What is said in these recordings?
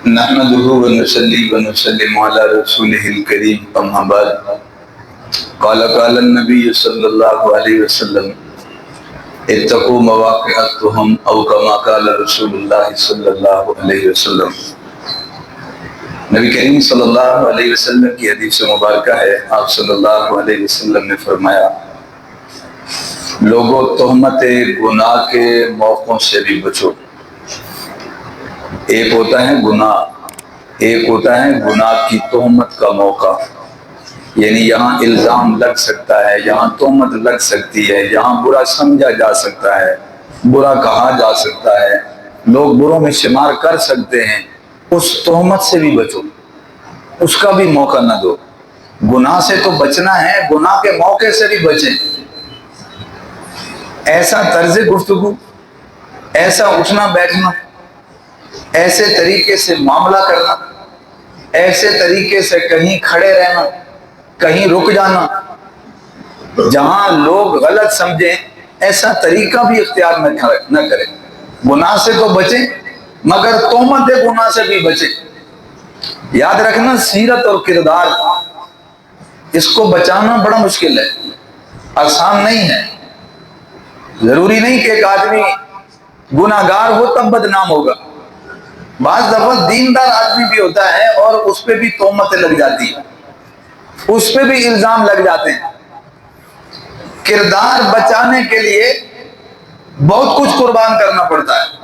نحمده ونصلي ونسلم على رسوله الكريم اما بعد قال النبي صلى الله عليه وسلم اتقوا مواقع التهم او كما قال رسول الله صلی اللہ علیہ وسلم۔ نبی کریم صلی اللہ علیہ وسلم کی حدیث مبارکہ ہے، آپ صلی اللہ علیہ وسلم نے فرمایا، لوگوں تہمت گناہ کے موقعوں سے بھی بچو۔ ایک ہوتا ہے گناہ، ایک ہوتا ہے گناہ کی تہمت کا موقع، یعنی یہاں الزام لگ سکتا ہے، یہاں تہمت لگ سکتی ہے، یہاں برا سمجھا جا سکتا ہے، برا کہا جا سکتا ہے، لوگ بروں میں شمار کر سکتے ہیں۔ اس تہمت سے بھی بچو، اس کا بھی موقع نہ دو۔ گناہ سے تو بچنا ہے، گناہ کے موقع سے بھی بچیں۔ ایسا طرز گفتگو، ایسا اٹھنا بیٹھنا، ایسے طریقے سے معاملہ کرنا، ایسے طریقے سے کہیں کھڑے رہنا، کہیں رک جانا، جہاں لوگ غلط سمجھیں، ایسا طریقہ بھی اختیار نہ کریں۔ گناہ سے تو بچیں مگر تہمت گناہ سے بھی بچیں۔ یاد رکھنا، سیرت اور کردار اس کو بچانا بڑا مشکل ہے، آسان نہیں ہے۔ ضروری نہیں کہ ایک آدمی گناہگار ہو تب بدنام ہوگا، بعض دفعہ دیندار آدمی بھی ہوتا ہے اور اس پہ بھی تہمتیں لگ جاتی ہیں، اس پہ بھی الزام لگ جاتے ہیں۔ کردار بچانے کے لیے بہت کچھ قربان کرنا پڑتا ہے،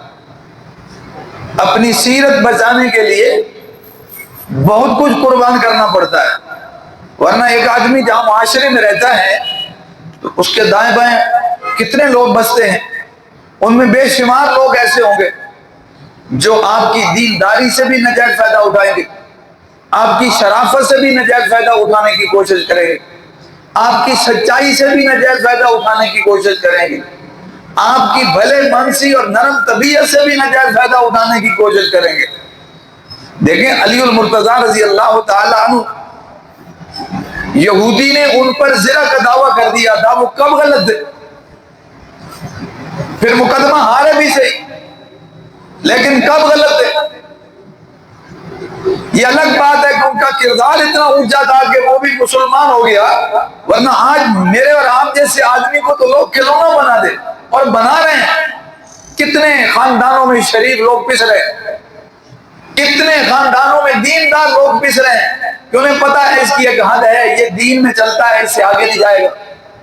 اپنی سیرت بچانے کے لیے بہت کچھ قربان کرنا پڑتا ہے، ورنہ ایک آدمی جہاں معاشرے میں رہتا ہے تو اس کے دائیں بائیں کتنے لوگ بستے ہیں، ان میں بے شمار لوگ ایسے ہوں گے جو آپ کی دینداری سے بھی نجائز فائدہ اٹھائیں گے، آپ کی شرافت سے بھی نجائز فائدہ اٹھانے کی کوشش کریں گے، آپ کی سچائی سے بھی نجائز فائدہ اٹھانے کی کوشش کریں گے، آپ کی بھلے منسی اور نرم طبیعت سے بھی نجائز فائدہ اٹھانے کی کوشش کریں گے۔ دیکھیں علی المرتضیٰ رضی اللہ تعالی عنہ، یہودی نے ان پر زنا کا دعویٰ کر دیا تھا، وہ کب غلط تھے؟ پھر مقدمہ ہارے بھی صحیح، لیکن کب غلط تھے؟ یہ الگ بات ہے کہ ان کا کردار اتنا اونچا تھا کہ وہ بھی مسلمان ہو گیا، ورنہ آج میرے اور آپ جیسے آدمی کو تو لوگ کھلونا بنا دے، اور بنا رہے ہیں۔ کتنے خاندانوں میں شریف لوگ پس رہے ہیں، کتنے خاندانوں میں دیندار لوگ پس رہے ہیں کہ انہیں پتا ہے اس کی ایک حد ہے، یہ دین میں چلتا ہے، اس سے آگے نہیں جائے گا،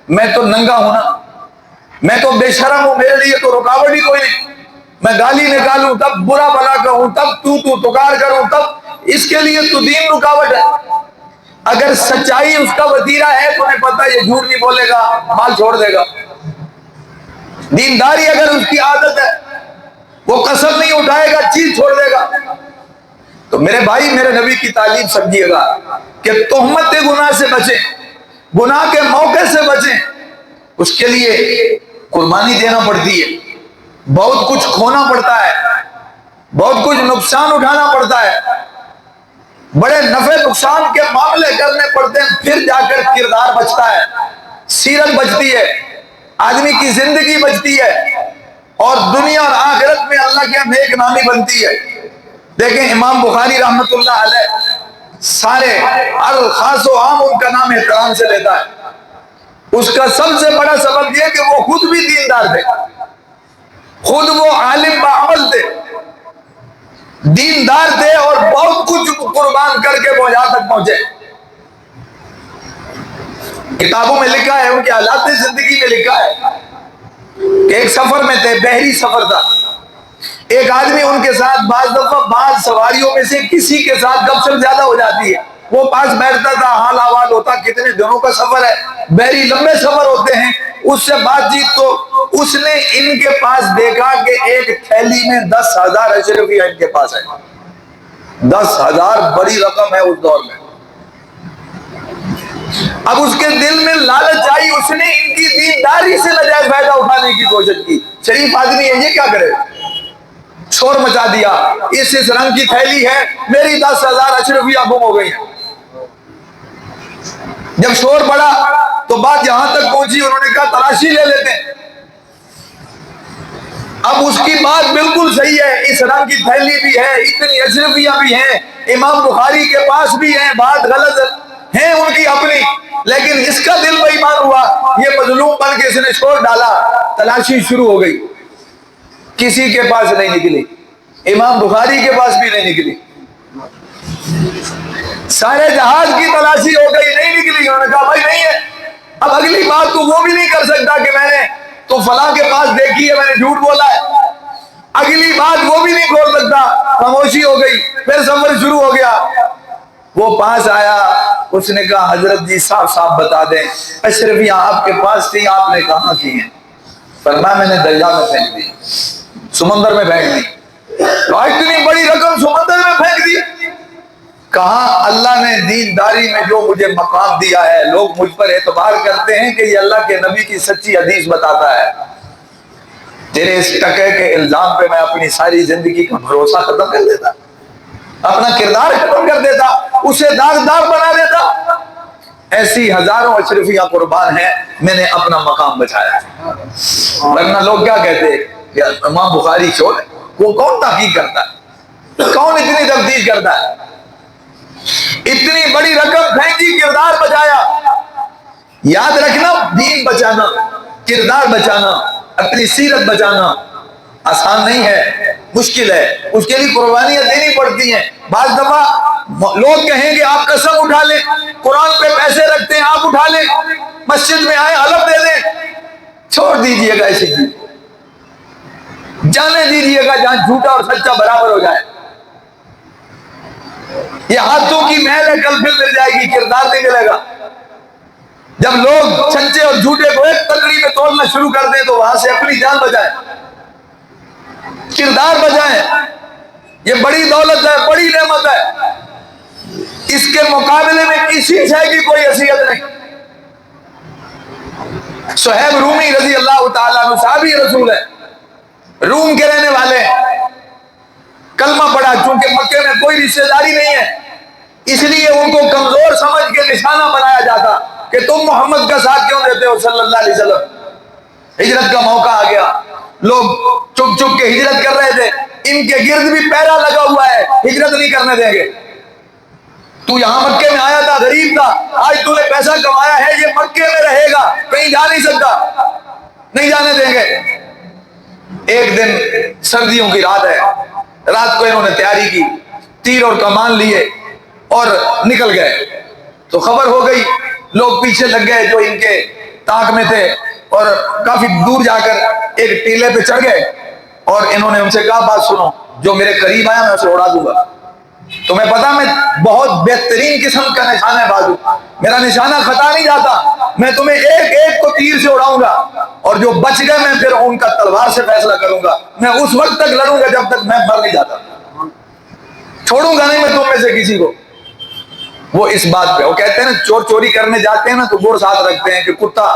میں تو ننگا ہوں نا، میں تو بے شرم ہوں، میرے لیے تو رکاوٹ ہی کوئی نہیں، میں گالی نکالوں تب برا بھلا کہوں تب تو تکار کروں تب اس کے لیے تو دین رکاوٹ ہے۔ اگر سچائی اس کا وتیرہ ہے تو انہیں پتا یہ جھوٹ نہیں بولے گا، مال چھوڑ دے گا۔ دینداری اگر اس کی عادت ہے، وہ قسم نہیں اٹھائے گا، چیز چھوڑ دے گا۔ تو میرے بھائی، میرے نبی کی تعلیم سمجھیے گا کہ تہمت گناہ سے بچیں، گناہ کے موقع سے بچیں، اس کے لیے قربانی دینا پڑتی ہے، بہت کچھ کھونا پڑتا ہے، بہت کچھ نقصان اٹھانا پڑتا ہے، بڑے نفع نقصان کے معاملے کرنے پڑتے ہیں، پھر جا کر کردار بچتا ہے، سیرت بچتی ہے، آدمی کی زندگی بچتی ہے، اور دنیا اور آخرت میں اللہ کے نیک نامی بنتی ہے۔ دیکھیں امام بخاری رحمت اللہ علیہ، سارے الخاص و عام ان کا نام احترام سے لیتا ہے۔ اس کا سب سے بڑا سبب یہ کہ وہ خود بھی دیندار تھے، خود وہ عالم بعمل تھے، دیندار تھے، اور بہت کچھ قربان کر کے وہ یہاں تک پہنچے۔ کتابوں میں لکھا ہے، ان کے حالات زندگی میں لکھا ہے کہ ایک سفر میں تھے، بحری سفر تھا، ایک آدمی ان کے ساتھ، بعض دفعہ بعض سواریوں میں سے کسی کے ساتھ گپ شپ زیادہ ہو جاتی ہے، وہ پاس بیٹھتا تھا، حال احوال ہوتا، کتنے دنوں کا سفر ہے، بحری لمبے سفر ہوتے ہیں، اس سے بات چیت، تو اس نے ان کے پاس دیکھا کہ ایک تھیلی میں 10,000 اشرفیہ ان کے پاس ہے۔ 10,000 بڑی رقم ہے اس دور میں۔ اب اس کے دل میں لالچ آئی، اس نے ان کی دینداری سے نجائز فائدہ اٹھانے کی کوشش کی۔ شریف آدمی ہے، یہ کیا کرے؟ شور مچا دیا، اس رنگ کی تھیلی ہے، میری 10,000 اشرفیہ گم ہو گئی ہیں۔ جب شور بڑا تو بات یہاں تک پہنچی، انہوں نے کہا تلاشی لے لیتے ہیں۔ اب اس کی بات بالکل صحیح ہے، اس رنگ کی تھیلی بھی ہے، اتنی اشرفیاں بھی ہیں، امام بخاری کے پاس بھی ہیں، بات غلط ہیں ان کی اپنی، لیکن اس کا دل بے ایمان ہوا، یہ مظلوم بن کے اس نے چھوڑ ڈالا۔ تلاشی شروع ہو گئی، کسی کے پاس نہیں نکلی، امام بخاری کے پاس بھی نہیں نکلی، سارے جہاز کی تلاشی ہو گئی، نہیں نکلی۔ انہوں نے کہا بھائی نہیں ہے۔ اب اگلی بات تو وہ بھی نہیں کر سکتا کہ میں نے تو فلاں کے پاس دیکھی ہے، میں نے جھوٹ بولا ہے، اگلی بات وہ بھی نہیں کھول سکتا، خاموشی ہو گئی۔ پھر سفر شروع ہو گیا، وہ پاس آیا، اس نے کہا حضرت جی صاف صاف بتا دیں اشرفیاں آپ کے پاس تھی، آپ نے کہاں کی ہیں؟ فرمایا میں نے دریا میں پھینک دی، سمندر میں پھینک دی۔ کہا اتنی بڑی رقم سمندر میں پھینک دی؟ کہا اللہ نے دینداری میں جو مجھے مقام دیا ہے، لوگ مجھ پر اعتبار کرتے ہیں کہ یہ اللہ کے نبی کی سچی حدیث بتاتا ہے، تیرے اس ٹکے کے الزام پہ میں اپنی ساری زندگی کا بھروسہ ختم کر دیتا، اپنا کردار ختم کر دیتا، اسے داغدار بنا دیتا۔ ایسی ہزاروں اشرفیاں قربان ہیں، میں نے اپنا مقام بچایا ہے۔ ورنہ لوگ کیا کہتے ہیں کہ امام بخاری چور ہے، وہ کون تحقیق کرتا ہے، کون اتنی تفتیش کرتا ہے؟ اتنی بڑی رقم پھینکی، کردار بچایا۔ یاد رکھنا، دین بچانا، کردار بچانا، اپنی سیرت بچانا آسان نہیں ہے، مشکل ہے، اس کے لیے قربانیاں دینی پڑتی ہیں۔ بعض دفعہ لوگ کہیں گے آپ قسم اٹھا لیں، قرآن پہ پیسے رکھتے ہیں آپ اٹھا لیں، مسجد میں آئے حلف دے دیں، چھوڑ دیجئے گا ایسی چیز، جانے دیجئے گا جہاں جھوٹا اور سچا برابر ہو جائے۔ یہ ہاتھوں کی محل ہے، کل پھر مل جائے گی، کردار نہیں ملے گا۔ جب لوگ سچے اور جھوٹے کو ایک تکڑی میں تولنا شروع کر دیں تو وہاں سے اپنی جان بچائیں، کردار بچائیں۔ یہ بڑی دولت ہے، بڑی نعمت ہے، اس کے مقابلے میں کسی شے کی کوئی حیثیت نہیں۔ صہیب رومی رضی اللہ تعالیٰ عنہ صحابی رسول ہے، روم کے رہنے والے ہیں، کلمہ پڑھا، چونکہ مکے میں کوئی رشتہ داری نہیں ہے، اس لیے ان کو کمزور سمجھ کے نشانہ بنایا جاتا کہ تم محمد کا ساتھ کیوں دیتے ہو صلی اللہ علیہ وسلم۔ ہجرت کا موقع آ گیا، لوگ چپ چپ کے ہجرت کر رہے تھے، ان کے گرد بھی پیرا لگا ہوا ہے، ہجرت نہیں کرنے دیں گے۔ تو یہاں مکے میں آیا تھا، غریب تھا، آج تو نے پیسہ کمایا ہے، یہ مکے میں رہے گا، کہیں جا نہیں سکتا، نہیں جانے دیں گے۔ ایک دن سردیوں کی رات ہے، رات کو انہوں نے تیاری کی، تیر اور کمان لیے اور نکل گئے۔ تو خبر ہو گئی، لوگ پیچھے لگ گئے جو ان کے طاق میں تھے، اور کافی دور جا کر ایک ٹیلے پہ چڑھ گئے، اور انہوں نے ان سے کہا بات سنو، جو میرے قریب آیا میں اسے اڑا دوں گا، تمہیں پتا میں بہت بہترین قسم کا نشانہ بازو، میرا نشانہ خطا نہیں جاتا، میں تمہیں ایک ایک کو تیر سے اڑاؤں گا، اور جو بچ گئے میں پھر ان کا تلوار سے فیصلہ کروں گا، میں اس وقت تک لڑوں گا جب تک میں مر نہیں جاتا، چھوڑوں گا نہیں میں تم میں سے کسی کو۔ وہ اس بات پہ، وہ کہتے ہیں نا چور چوری کرنے جاتے ہیں نا تو گڑ ساتھ رکھتے ہیں کہ کتا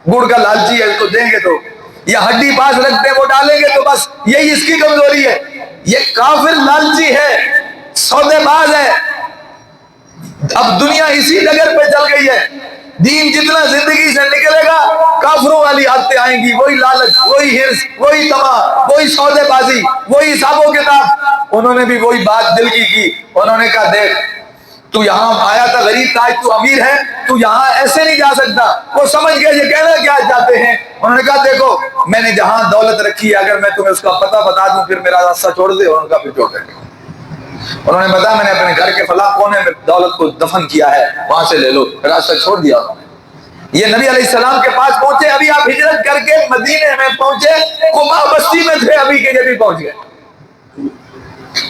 گڑ کا لالچی ہے، اس کو دیں گے تو، یا ہڈی پاس رکھتے ہیں وہ ڈالیں گے تو بس یہی اس کی کمزوری ہے۔ یہ کافر لالچی ہے، سودے باز ہے۔ اب دنیا اسی ڈگر پہ چل گئی ہے، دین جتنا زندگی سے نکلے گا کافروں والی عادتیں آئیں گی، وہی لالچ، وہی ہرس، وہی طمع، وہی سودے بازی، وہی حساب و کتاب۔ انہوں نے بھی وہی بات دل کی، انہوں نے کہا دیکھ تو یہاں آیا تھا غریب تھا، تو امیر ہے، تو یہاں ایسے نہیں جا سکتا۔ وہ سمجھ گئے یہ کہنا کیا چاہتے ہیں، انہوں نے کہا دیکھو میں نے جہاں دولت رکھی ہے اگر میں تمہیں اس کا پتہ بتا دوں پھر میرا راستہ چھوڑ دے، انہوں نے کہا پھر چھوڑ دیں گے۔ انہوں نے بتایا میں نے اپنے گھر کے فلاں کونے میں دولت کو دفن کیا ہے، وہاں سے لے لو، راستہ چھوڑ دیا انہوں نے۔ یہ نبی علیہ السلام کے پاس پہنچے، ابھی آپ ہجرت کر کے مدینے میں پہنچے، قباء بستی میں تھے ابھی کے بھی پہنچ گئے۔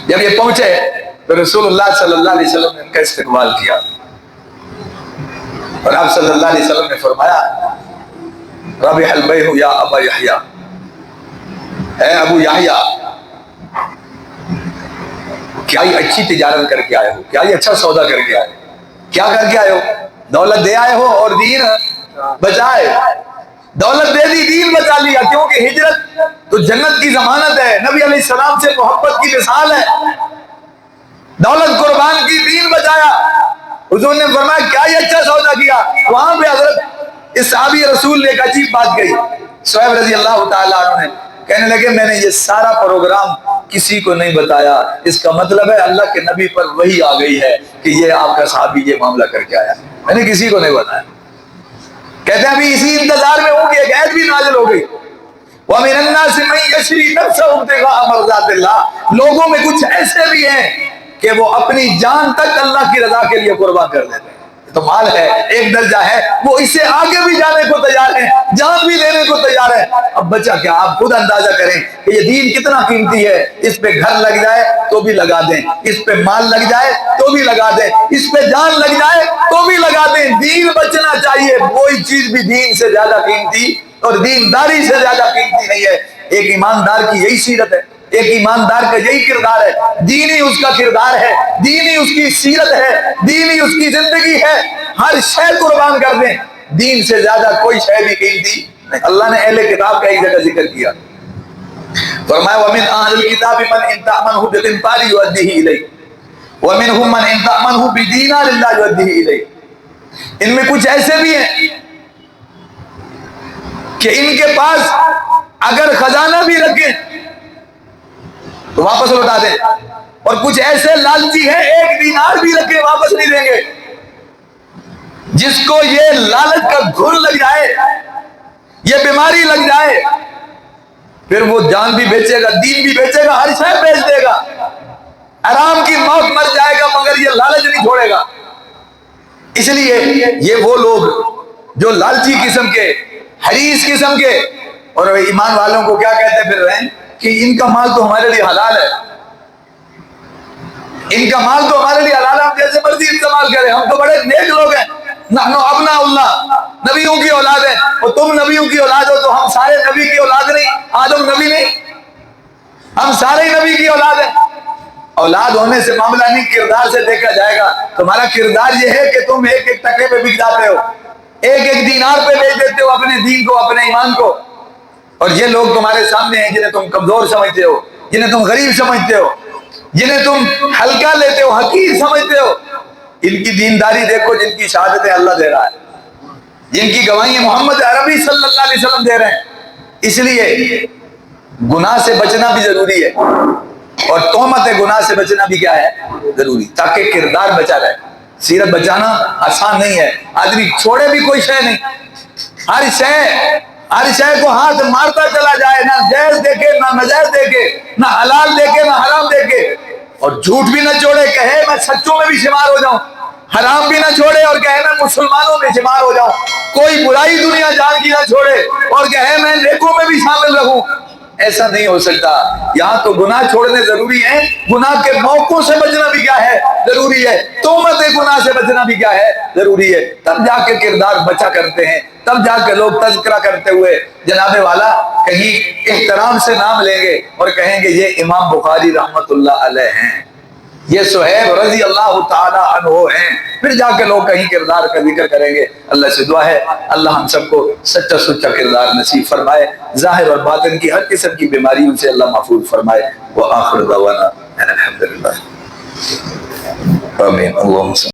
جب یہ پہنچے تو رسول اللہ صلی اللہ علیہ وسلم نے ان کا استقبال کیا، اور آپ صلی اللہ علیہ وسلم نے فرمایا ربح البیع یا ابا یحییٰ، اے ابو یحییٰ کیا ہی اچھی تجارت کر کے آئے ہو، کیا ہی اچھا سودا کر کے آئے ہو، کیا کر کے آئے ہو؟ دولت دے آئے ہو اور دین بچائے، دولت دے دی دین بچا لیا، کیونکہ ہجرت تو جنت کی ضمانت ہے، نبی علیہ السلام سے محبت کی مثال ہے، دولت قربان کی دین بچایا۔ حضور نے فرمایا کیا ہی اچھا سودا کیا۔ وہاں پہ حضرت اس صحابی رسول نے ایک عجیب بات کہی، صہیب رضی اللہ تعالیٰ عنہ نے کہنے لگے میں نے یہ سارا پروگرام کسی کو نہیں بتایا، اس کا مطلب ہے اللہ کے نبی پر وحی آ گئی ہے کہ یہ آپ کا صحابی یہ معاملہ کر کے آیا، میں نے کسی کو نہیں بتایا۔ کہتے ہیں ابھی اسی انتظار میں ہوں کہ ایک آیت بھی نازل ہو گئی، وَمِنَ النَّاسِ مَن يَشْرِي نَفْسَهُ ابْتِغَاءَ مَرْضَاتِ اللَّهِ، لوگوں میں کچھ ایسے بھی ہیں کہ وہ اپنی جان تک اللہ کی رضا کے لیے قربان کر دیتے ہیں۔ تو مال ہے، ایک درجہ ہے، وہ اس سے آگے بھی جانے کو تیار ہیں، جان بھی دینے کو تیار ہے۔ اب بچہ کیا، آپ خود اندازہ کریں کہ یہ دین کتنا قیمتی ہے، اس پہ گھر لگ جائے تو بھی لگا دیں، اس پہ مال لگ جائے تو بھی لگا دیں، اس پہ جان لگ جائے تو بھی لگا دیں۔ دین بچنا چاہیے، کوئی چیز بھی دین سے زیادہ قیمتی اور دینداری سے زیادہ قیمتی نہیں ہے۔ ایک ایماندار کی یہی سیرت ہے، ایک ایماندار کا یہی کردار ہے، دین ہی اس کا کردار ہے، دین ہی اس کی سیرت ہے، دین ہی اس کی زندگی ہے۔ ہر شے قربان کر دیں، دین سے زیادہ کوئی شے بھی قیمتی نہیں۔ اللہ نے اہل کتاب کا ایک جگہ ذکر کیا، فرمایا وَمِنْ أَهْلِ الْكِتَابِ مَنْ إِنْ تَأْمَنْهُ بِقِنْطَارٍ يُؤَدِّهِ إِلَيْكَ وَمِنْهُمْ مَنْ إِنْ تَأْمَنْهُ بِدِينَارٍ لَا يُؤَدِّهِ إِلَيْكَ۔ ان میں کچھ ایسے بھی ہیں کہ ان کے پاس اگر خزانہ بھی رکھیں تو واپس لوٹا دیں، اور کچھ ایسے لالچی ہیں ایک دینار بھی رکھے واپس نہیں دیں گے۔ جس کو یہ لالچ کا گھر لگ جائے، یہ بیماری لگ جائے، پھر وہ جان بھی بیچے گا، دین بھی بیچے گا، ہر شے بیچ دے گا، آرام کی موت مر جائے گا، مگر یہ لالچ نہیں چھوڑے گا۔ اس لیے یہ وہ لوگ جو لالچی قسم کے، حریص قسم کے، اور ایمان والوں کو کیا کہتے پھر رہے ہیں کہ ان کا مال تو ہمارے لیے حلال ہے، ان کا مال تو ہمارے لیے حلال ہے، ہم جیسے مرضی استعمال کریں، ہم تو بڑے نیک لوگ ہیں، نحن ابناء اللہ، نبیوں کی اولاد ہیں، اور تم نبیوں کی اولاد ہو تو ہم سارے نبی کی اولاد نہیں، آدم نبی نہیں، ہم سارے نبی کی اولاد ہیں۔ اولاد ہونے سے معاملہ نہیں، کردار سے دیکھا جائے گا۔ تمہارا کردار یہ ہے کہ تم ایک ایک ٹکے پہ بک جاتے ہو، ایک ایک دینار پہ بیچ دیتے ہو اپنے دین کو، اپنے ایمان کو، اور یہ لوگ تمہارے سامنے ہیں جنہیں تم کمزور سمجھتے ہو، جنہیں تم غریب سمجھتے ہو، جنہیں تم ہلکا لیتے ہو، حقیر سمجھتے ہو۔ ان کی دینداری دیکھو، جن کی شہادتیں اللہ دے رہا ہے، جن کی گواہی محمد عربی صلی اللہ علیہ وسلم دے رہے ہیں۔ اس لیے گناہ سے بچنا بھی ضروری ہے، اور تہمت گناہ سے بچنا بھی کیا ہے، ضروری، تاکہ کردار بچا رہے۔ سیرت بچانا آسان نہیں ہے، آدمی چھوڑے بھی کوئی شے نہیں، ہر شے کو ہاتھ مارتا چلا جائے، نہ جائز دیکھے نہ ناجائز دیکھے، نہ حلال دیکھے نہ حرام دیکھے، اور جھوٹ بھی نہ چھوڑے، کہے میں سچوں میں بھی شمار ہو جاؤں، حرام بھی نہ چھوڑے اور کہے میں مسلمانوں میں شمار ہو جاؤں، کوئی برائی دنیا جان کی نہ چھوڑے اور کہے میں نیکوں میں بھی شامل رہوں۔ ایسا نہیں ہو سکتا۔ یہاں تو گناہ چھوڑنے ضروری ہیں، گناہ کے موقعوں سے بچنا بھی کیا ہے، ضروری ہے، تہمت گناہ سے بچنا بھی کیا ہے، ضروری ہے۔ تب جا کے کردار بچا کرتے ہیں، تب جا کے لوگ تذکرہ کرتے ہوئے جناب والا کہیں احترام سے نام لیں گے اور کہیں گے یہ امام بخاری رحمت اللہ علیہ ہیں، یہ صہیب رضی اللہ تعالی عنہ ہیں، پھر جا کے لوگ کہیں کردار کا ذکر کریں گے۔ اللہ سے دعا ہے اللہ ہم سب کو سچا سچا کردار نصیب فرمائے، ظاہر اور باطن کی ہر قسم کی بیماریوں سے اللہ محفوظ فرمائے۔ وآخر دعوانا الحمدللہ، آمین۔ اللہم